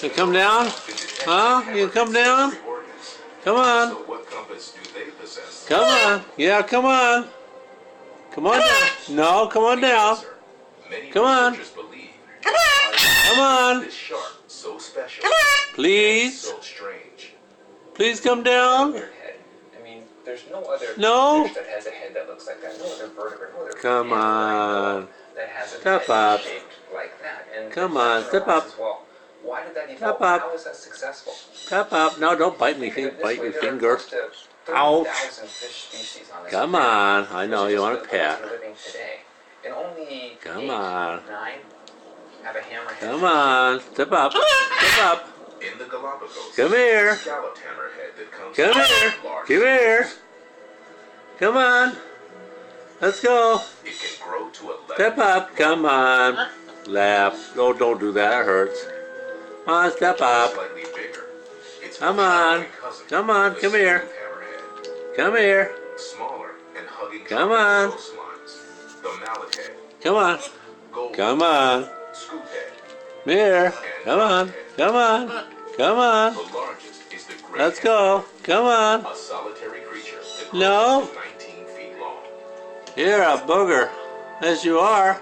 You come down? Huh? You come down? Come on. So what compass do they possess? Come on. Yeah, come on. Come on down. No, come on down. Many Come on. researchers believe Come on. this shark so special, Please. so strange. Please come down. Weird head. I mean, there's no other No. fish that has a head that looks like that. No other vertebrate, no other Come animal I know on. of that has a Step head up. shaped like that. And Come the on, question step up. arises, well, why did that Step evolve? up. How is that successful? Step up. No, don't bite me. Think of it Bite this way, your there are finger. close to Ouch. 30,000 fish species on this Come planet. on. I know Those are you just want a the ones pet. that are living today. And only Come 8, on. 9 have a hammerhead. Come on. Step up. Step up. In the Galapagos, Come here. scalloped hammerhead that comes Come from here. large Come here. fish. Come on. Let's go. It can grow to 11 Step up. feet Come long. on. Laugh. No, don't do that. It hurts. Come on. Step up. Slightly bigger. Its Come on. most cousin, Come on. the Come here. smooth hammerhead. Come here. Smaller and hugging Come on. coastlines. The mallet head, Come on. gold, Come on. scoop head. Come here. Come on. Come on. Come on. The largest is the gray Let's head, go. Come on. a solitary creature that grows No. to 19 feet long. You're a booger. As you are.